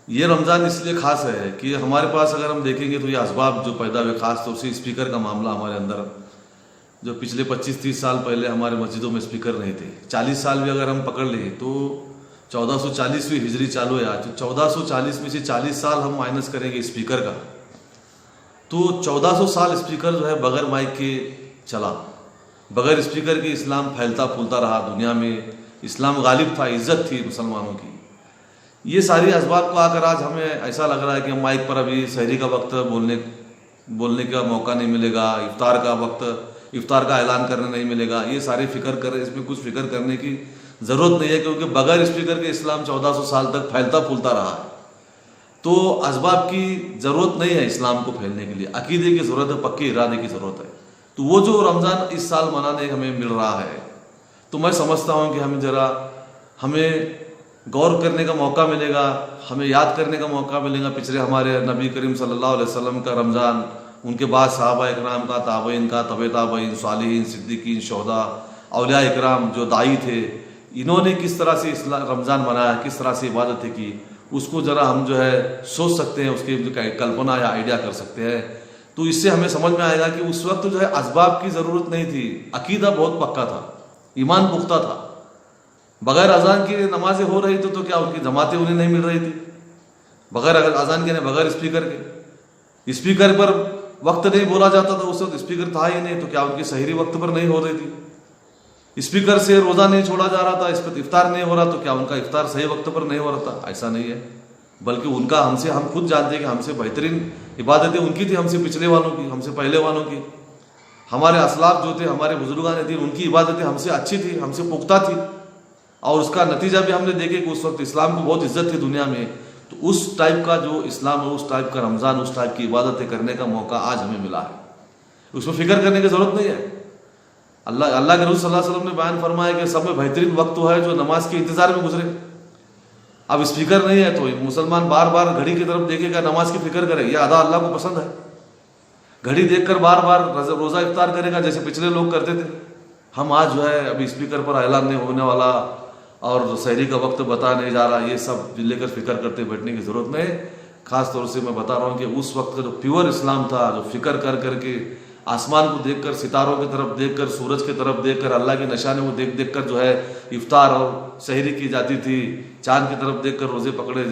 ये रमज़ान इसलिए ख़ास है कि हमारे पास अगर हम देखेंगे तो ये असबाब जो पैदा हुए, ख़ास तौर से स्पीकर का मामला हमारे अंदर, जो पिछले 25-30 साल पहले हमारे मस्जिदों में स्पीकर नहीं थे। 40 साल भी अगर हम पकड़ लें तो 1440वीं हिजरी चालू है आज, तो 1440 में से 40 साल हम माइनस करेंगे स्पीकर का, तो 1400 साल स्पीकर जो है बगैर माइक के चला। बगैर स्पीकर के इस्लाम फैलता फूलता रहा दुनिया में, इस्लाम गालिब था, इज्जत थी मुसलमानों की। ये सारी असबाब को आकर आज हमें ऐसा लग रहा है कि हम माइक पर अभी सहरी का वक्त बोलने का मौका नहीं मिलेगा, इफ्तार का वक्त, इफ्तार का ऐलान करने नहीं मिलेगा। ये सारे फिक्र कर, इसमें कुछ फिक्र करने की ज़रूरत नहीं है, क्योंकि बगैर स्पीकर के इस्लाम 1400 साल तक फैलता फूलता रहा है। तो असबाब की ज़रूरत नहीं है इस्लाम को फैलने के लिए, अकीदे की ज़रूरत है, पक्के इरादे की ज़रूरत है। तो वो जो रमज़ान इस साल मनाने हमें मिल रहा है, तो मैं समझता हूँ कि हमें गौर करने का मौका मिलेगा, हमें याद करने का मौका मिलेगा पिछले हमारे नबी करीम सल्लल्लाहु अलैहि वसल्लम का रमज़ान, उनके बाद सहाबा इकराम का, ताबईन का, तबे ताबईन, सालिहीन, सिद्दीकीन, शोहदा, औलिया इकराम जो दाई थे, इन्होंने किस तरह से रमज़ान मनाया, किस तरह से इबादतें की, उसको ज़रा हम जो है सोच सकते हैं, उसकी जो कल्पना या आइडिया कर सकते हैं। तो इससे हमें समझ में आएगा कि उस वक्त जो है असबाब की ज़रूरत नहीं थी, अकीदा बहुत पक्का था, ईमान पुख्ता था। बगैर अजान की नमाजें हो रही तो क्या उनकी जमातें उन्हें नहीं मिल रही थी? बगैर अजान के, बगैर स्पीकर के, स्पीकर पर वक्त नहीं बोला जाता था, उस वक्त स्पीकर था ही नहीं, तो क्या उनकी सहरी वक्त पर नहीं हो रही थी? स्पीकर से रोज़ा नहीं छोड़ा जा रहा था, इस पर इफ्तार नहीं हो रहा, तो क्या उनका इफ्तार सही वक्त पर नहीं हो रहा था? ऐसा नहीं है, बल्कि उनका हमसे, हम खुद जानते हैं कि हमसे बेहतरीन इबादतें उनकी थी, हमसे पिछले वालों की, हमसे पहले वालों की। हमारे असलाफ जो थे, हमारे बुजुर्गान दीन, उनकी इबादतें हमसे अच्छी थी, हमसे पुख्ता थी, और उसका नतीजा भी हमने देखे कि उस वक्त इस्लाम को बहुत इज्जत थी दुनिया में। तो उस टाइप का जो इस्लाम है, उस टाइप का रमज़ान, उस टाइप की इबादतें करने का मौका आज हमें मिला है, उसमें फिक्र करने की ज़रूरत नहीं है। अल्लाह के रसूल सल्लल्लाहु अलैहि वसल्लम ने बयान फरमाया कि सब में बेहतरीन वक्त तो है जो नमाज के इंतज़ार में गुजरे। अब स्पीकर नहीं है तो मुसलमान बार बार घड़ी की तरफ देखेगा, नमाज की फिक्र करे, यह अदा अल्लाह को पसंद है। घड़ी देखकर बार बार रोज़ा इफ्तार करेगा जैसे पिछले लोग करते थे। हम आज जो है अभी स्पीकर पर ऐलान नहीं होने वाला और सहरी का वक्त बता नहीं जा रहा, ये सब लेकर फिक्र करते बैठने की ज़रूरत नहीं। ख़ास तौर से मैं बता रहा हूँ कि उस वक्त का जो प्योर इस्लाम था, जो फिक्र कर करके आसमान को देखकर, सितारों की तरफ देखकर, सूरज की तरफ देखकर, अल्लाह के निशाने को देख देख कर जो है इफ्तार और सहरी की जाती थी, चाँद की तरफ देखकर रोज़े पकड़े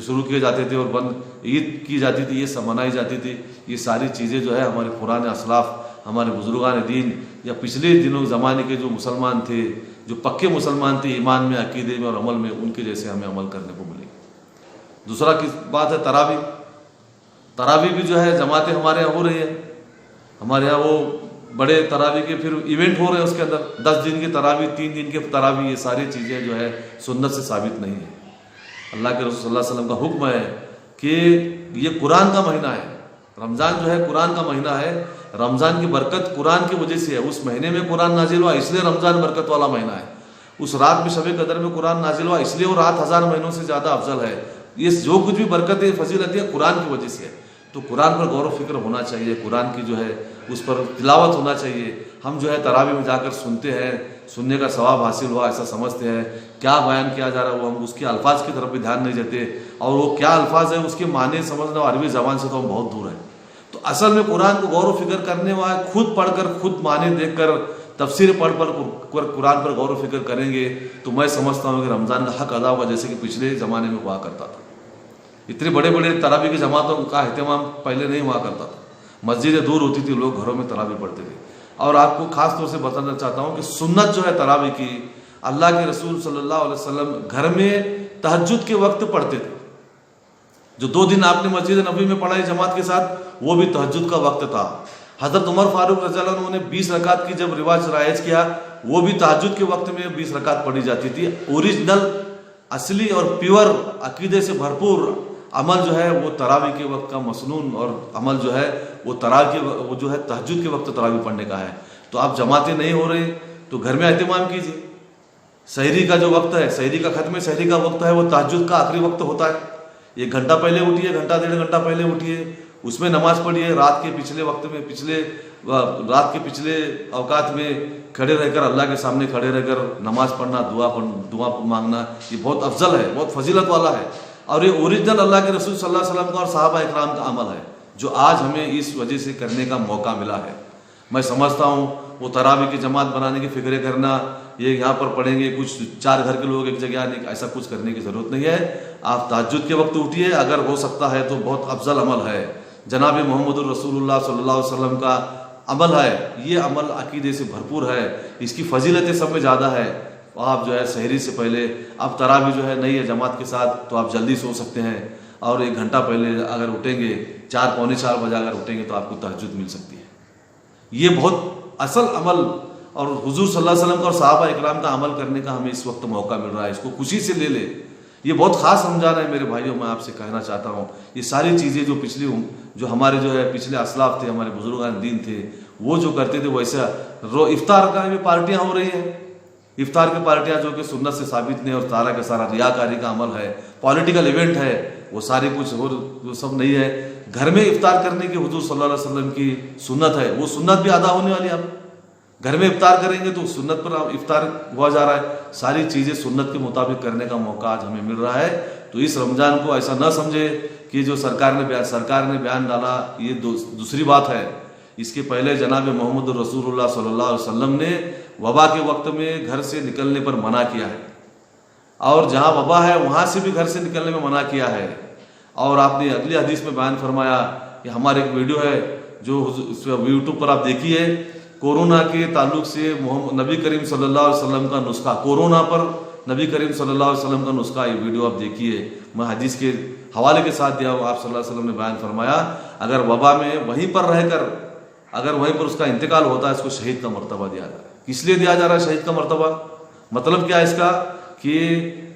शुरू किए जाते थे और बंद ईद की जाती थी, ये सब मनाई जाती थी। ये सारी चीज़ें जो है हमारे पुराने असलाफ, हमारे बुजुर्गान दीन या पिछले दिनों ज़माने के जो मुसलमान थे, जो पक्के मुसलमान थे ईमान में, अकीदे में और अमल में, उनके जैसे हमें अमल करने को मिलेगी। दूसरा किस बात है, तरावी। तरावी भी जो है जमातें हमारे यहाँ हो रही है, हमारे यहाँ वो बड़े तरावी के फिर इवेंट हो रहे हैं, उसके अंदर 10 दिन की तरावी, 3 दिन के तरावी, ये सारी चीज़ें जो है सुन्नत से साबित नहीं है। अल्लाह के रसूल सल्लल्लाहु अलैहि वसल्लम का हुक्म है कि ये कुरान का महीना है, रमज़ान जो है कुरान का महीना है, रमज़ान की बरकत कुरान की वजह से है। उस महीने में कुरान नाजिल हुआ, इसलिए रमज़ान बरकत वाला महीना है। उस रात में शब कदर में कुरान नाजिल हुआ, इसलिए वो रात 1000 महीनों से ज़्यादा अफजल है। ये जो कुछ भी बरकतें फजीलत है कुरान की वजह से है। तो कुरान पर गौर व फिक्र होना चाहिए, कुरान की जो है उस पर तिलावत होना चाहिए। हम जो है तरावी में जाकर सुनते हैं, सुनने का सवाब हासिल हुआ ऐसा समझते हैं, क्या बयान किया जा रहा है वो हम उसके अल्फाज की तरफ भी ध्यान नहीं देते, और वो क्या अल्फाज है उसके माने समझना अरबी ज़बान से तो हम बहुत दूर है। तो असल में कुरान को गौर व फिक्र करने वाले खुद पढ़कर, खुद माने देखकर, तफसीर पढ़ कुरान पर गौर व फिक्र करेंगे तो मैं समझता हूँ कि रमज़ान का हक अदा होगा, जैसे कि पिछले ज़माने में हुआ करता था। इतने बड़े बड़े तरावी की जमातों का अहतमाम पहले नहीं हुआ करता था, मस्जिदें दूर होती थी, लोग घरों में तरावी पढ़ते थे। और आपको खास तौर से बताना चाहता हूँ कि सुन्नत जो है तरावी की, अल्लाह के रसूल सल्लल्लाहु अलैहि वसल्लम घर में तहज्जुद के वक्त पढ़ते थे। जो 2 दिन आपने मस्जिद नबी में पढ़ाई जमात के साथ, वो भी तहज्जुद का वक्त था। हज़रत उमर फारूक रज़ियल्लाहु अन्हु ने 20 रकात की जब रिवाज राइज किया, वो भी तहज्जुद के वक्त में 20 रकात पढ़ी जाती थी। ओरिजिनल, असली और प्योर अकीदे से भरपूर अमल जो है वो तरावी के वक्त का मसनून और अमल जो है वो वो जो है तहज्जुद के वक्त तरावी पढ़ने का है। तो आप जमातें नहीं हो रही तो घर में एहतमाम कीजिए। सहरी का जो वक्त है, सहरी का खत्म सहरी का वक्त है, वो तहज्जुद का आखिरी वक्त होता है। 1 घंटा पहले उठिए, घंटा 1.5 घंटा पहले उठिए, उसमें नमाज पढ़िए। रात के पिछले वक्त में, रात के पिछले अवकात में खड़े रहकर, अल्लाह के सामने खड़े रहकर नमाज पढ़ना, दुआ मांगना, ये बहुत अफजल है, बहुत फजीलत वाला है। और ये ओरिजिनल अल्लाह के रसूल सल्लल्लाहु अलैहि वसल्लम का और सहाबा इकराम का अमल है, जो आज हमें इस वजह से करने का मौका मिला है। मैं समझता हूँ वो तरावी की जमात बनाने की फिक्र करना, ये यहाँ पर पढ़ेंगे कुछ 4 घर के लोग एक जगह आने, ऐसा कुछ करने की ज़रूरत नहीं है। आप तहज्जुद के वक्त उठिए, अगर हो सकता है तो बहुत अफजल अमल है, जनाब मोहम्मद रसूलुल्लाह सल्लल्लाहु अलैहि वसल्लम का अमल है। ये अमल अकीदे से भरपूर है, इसकी फजीलतें सब में ज़्यादा है। आप जो है सहरी से पहले, अब तरावी जो है नहीं है जमात के साथ, तो आप जल्दी सो सकते हैं और 1 घंटा पहले अगर उठेंगे, 4 पौने 4 बजे अगर उठेंगे तो आपको तहज्जुद मिल सकती है। ये बहुत असल अमल और हुजूर सल्लल्लाहु अलैहि वसल्लम का और सहाबा इकराम का अमल करने का हमें इस वक्त मौका मिल रहा है, इसको खुशी से ले ले। ये बहुत ख़ास रमज़ान है मेरे भाइयों, मैं आपसे कहना चाहता हूँ ये सारी चीज़ें जो पिछली जो हमारे जो है पिछले असलाफ थे, हमारे बुजुर्गान दीन थे, वो जो करते थे वैसा इफ्तार का भी पार्टियाँ हो रही हैं, इफ्तार की पार्टियाँ जो कि सुन्नत से साबित नहीं, और सारा का सारा रियाकारी का अमल है, पॉलिटिकल इवेंट है, वो सारे कुछ और वो सब नहीं है। घर में इफ्तार करने की हुजूर सल्लल्लाहु अलैहि वसल्लम की सुन्नत है, वो सुन्नत भी अदा होने वाली है। अब घर में इफ्तार करेंगे तो सुन्नत पर इफ्तार हुआ जा रहा है, सारी चीज़ें सुन्नत के मुताबिक करने का मौका आज हमें मिल रहा है। तो इस रमज़ान को ऐसा न समझे कि जो सरकार ने बयान डाला ये दूसरी बात है। इसके पहले जनाब मोहम्मद रसूलुल्लाह सल्लल्लाहु अलैहि वसल्लम ने वबा के वक्त में घर से निकलने पर मना किया है, और जहाँ वबा है वहाँ से भी घर से निकलने में मना किया है। और आपने अगली हदीस में बयान फरमाया कि हमारे एक वीडियो है जो यूट्यूब पर आप देखिए, कोरोना के ताल्लुक से नबी करीम सल्लल्लाहु अलैहि वसल्लम का नुस्खा, कोरोना पर नबी करीम सल्लल्लाहु अलैहि वसल्लम का नुस्खा, ये वीडियो आप देखिए, मैं हदीस के हवाले के साथ दिया हूँ। आप सल्लल्लाहु अलैहि वसल्लम ने बयान फरमाया अगर वबा में वहीं पर रहकर अगर वहीं पर उसका इंतकाल होता है, इसको शहीद का मर्तबा दिया जा रहा है। किस लिए दिया जा रहा है शहीद का मर्तबा? मतलब क्या है इसका कि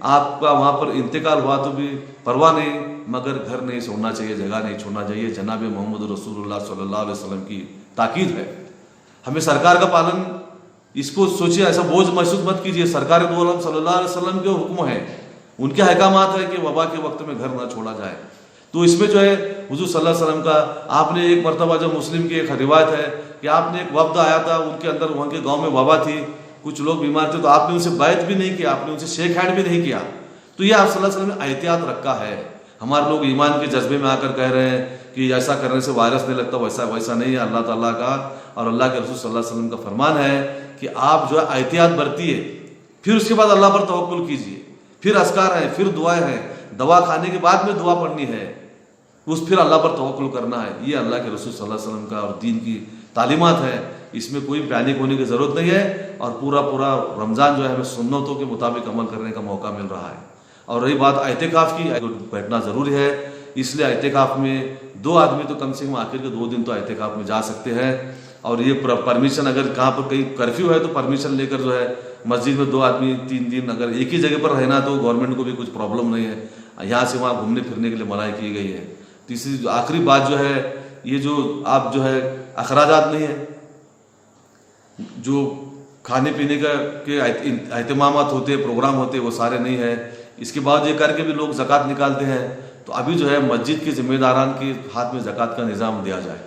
आपका वहाँ पर इंतकाल हुआ तो भी परवाह नहीं, मगर घर नहीं छोड़ना चाहिए, जगह नहीं छोड़ना चाहिए। जनाब मोहम्मद रसूलुल्लाह सल्लल्लाहु अलैहि वसल्लम की ताकीद है। हमें सरकार का पालन, इसको सोचिए, ऐसा बोझ महसूस मत कीजिए। सरकार दो आलम सल्लल्लाहु अलैहि वसल्लम के हुक्म है, उनके अहकामात है कि वबा के वक्त में घर न छोड़ा जाए। तो इसमें जो है हुजूर सल्लल्लाहु अलैहि वसल्लम का, आपने एक मरतबा जो मुस्लिम की एक रिवायत है कि आपने एक वफ्द आया था, उनके अंदर वहाँ के गाँव में वबा थी, कुछ लोग बीमार थे, तो आपने उनसे बैत भी नहीं किया, आपने उनसे शेक हैंड भी नहीं किया। तो ये आप सल्लल्लाहु अलैहि वसल्लम ने एहतियात रखा है। हमारे लोग ईमान के जज्बे में आकर कह रहे हैं कि ऐसा करने से वायरस नहीं लगता, वैसा नहीं है। अल्लाह ताला का और अल्लाह के रसूल सल्लल्लाहु अलैहि वसल्लम का फरमान है कि आप जो है एहतियात बरतिए, फिर उसके बाद अल्लाह पर तवक्कुल कीजिए, फिर अस्कार है, फिर दुआएं हैं, दवा खाने के बाद में दुआ पढ़नी है, फिर अल्लाह पर तवक्कुल करना है। ये अल्लाह के रसूल सल्लल्लाहु अलैहि वसल्लम का और दीन की तालीमात है, इसमें कोई पैनिक होने की ज़रूरत नहीं है। और पूरा रमज़ान जो है हमें सुन्नतों के मुताबिक अमल करने का मौका मिल रहा है। और रही बात एहतिकाफ की, बैठना ज़रूरी है, इसलिए एहतिकाफ में 2 आदमी तो कम से कम आखिर के 2 दिन तो एहतिकाफ में जा सकते हैं। और ये परमिशन, अगर कहाँ पर कहीं कर्फ्यू है तो परमिशन लेकर जो है मस्जिद में 2 आदमी 3 दिन अगर एक ही जगह पर रहना तो गवर्नमेंट को भी कुछ प्रॉब्लम नहीं है, यहाँ से वहाँ घूमने फिरने के लिए मनाही की गई है। तीसरी आखिरी बात जो है, ये जो आप जो है अखराजात नहीं है, जो खाने पीने के एहतमामात होते हैं, प्रोग्राम होते हैं, वो सारे नहीं है। इसके बाद ये करके भी लोग ज़कात निकालते हैं, तो अभी जो है मस्जिद के ज़िम्मेदारान के हाथ में ज़कात का निज़ाम दिया जाए।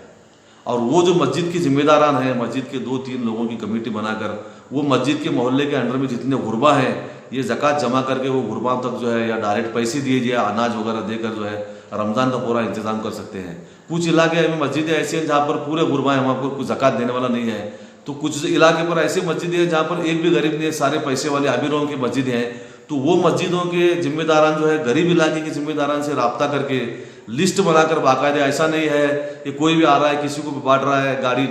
और वो जो मस्जिद के ज़िम्मेदारान हैं, मस्जिद के 2-3 लोगों की कमेटी बनाकर वो मस्जिद के मोहल्ले के अंडर में जितने गुरबा हैं, ये ज़कात जमा करके वो गुरबा तक जो है या डायरेक्ट पैसे दिए जाए, अनाज वगैरह देकर जो है रमज़ान का पूरा इंतज़ाम कर सकते हैं। कुछ इलाके में मस्जिदें ऐसी हैं जहाँ पर पूरे गुरबा हैं, वहाँ पर कुछ ज़कात देने वाला नहीं है। तो कुछ इलाके पर ऐसी मस्जिदें हैं जहाँ पर एक भी गरीब नहीं है, सारे पैसे वाले आमिरों की मस्जिदें हैं। तो वो मस्जिदों के जिम्मेदारान जो है गरीब इलाके के जिम्मेदारान से रब्ता करके लिस्ट बनाकर बाकायदे, ऐसा नहीं है कि कोई भी आ रहा है किसी को भी बांट रहा है, गाड़ी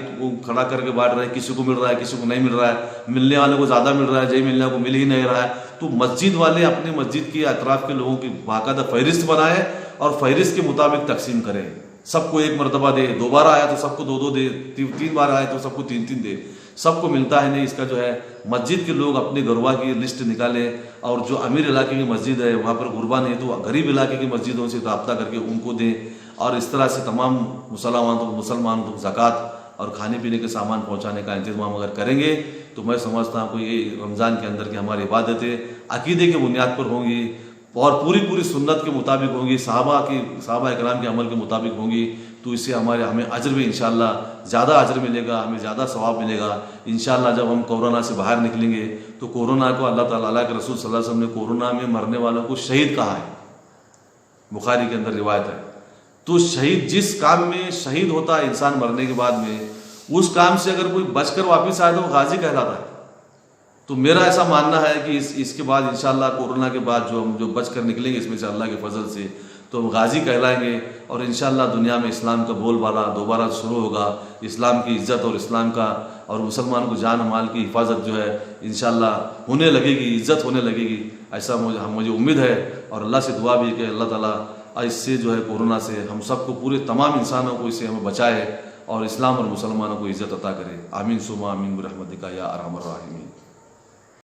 खड़ा करके बांट रहा है, किसी को मिल रहा है किसी को नहीं मिल रहा है, मिलने वाले को ज़्यादा मिल रहा है, जय मिलने को मिल ही नहीं रहा है। तो मस्जिद वाले अपने मस्जिद के अतराफ के लोगों की बाकायदा फहरिस्त बनाए और फहरिस्त के मुताबिक तकसीम करें। सबको एक मरतबा दे, 2 बार आया तो सबको 2-2 दे, 3 बार आया तो सबको 3-3 दे, सबको मिलता है नहीं। इसका जो है मस्जिद के लोग अपने गुरबा की लिस्ट निकालें, और जो अमीर इलाके की मस्जिद है वहाँ पर गुरबा नहीं तो गरीब इलाके की मस्जिदों से रब्ता करके उनको दें। और इस तरह से तमाम मुसलमानों को ज़कात और खाने पीने के सामान पहुँचाने का इंतज़ाम अगर करेंगे तो मैं समझता हूँ कि ये रमज़ान के अंदर की हमारी इबादतें अकीदे की बुनियाद पर होंगी और पूरी सुन्नत के मुताबिक होंगी, सहाबा इकराम के अमल के मुताबिक होंगी। तो इससे हमें अजर भी इंशाअल्लाह ज़्यादा अजर मिलेगा, हमें ज़्यादा सवाब मिलेगा इंशाअल्लाह। जब हम कोरोना से बाहर निकलेंगे तो कोरोना को अल्लाह ताला के रसूल सल्लल्लाहु अलैहि वसल्लम ने कोरोना में मरने वालों को शहीद कहा है। बुखारी के अंदर रिवायत है। तो शहीद जिस काम में शहीद होता है इंसान मरने के बाद में, उस काम से अगर कोई बचकर वापस आए तो वो गाजी कहलाता है। तो मेरा ऐसा मानना है कि इसके बाद इंशाल्लाह कोरोना के बाद जो बचकर निकलेंगे इसमें से अल्लाह के फजल से, तो गाजी कहलाएंगे और इंशाल्लाह दुनिया में इस्लाम का बोलबाला दोबारा शुरू होगा। इस्लाम की इज़्ज़त और इस्लाम का और मुसलमान को जान माल की हिफाजत जो है इंशाल्लाह होने लगेगी, इज़्ज़त होने लगेगी, ऐसा मुझे उम्मीद है। और अल्लाह से दुआ भी है कि अल्लाह ताला इससे जो है कोरोना से हम सबको पूरे तमाम इंसानों को इससे हमें बचाए और इस्लाम और मुसलमानों को इज़्ज़त अता करे। आमीन सुमा आमीन बिरहमतिका या अरहमर राहिमीन।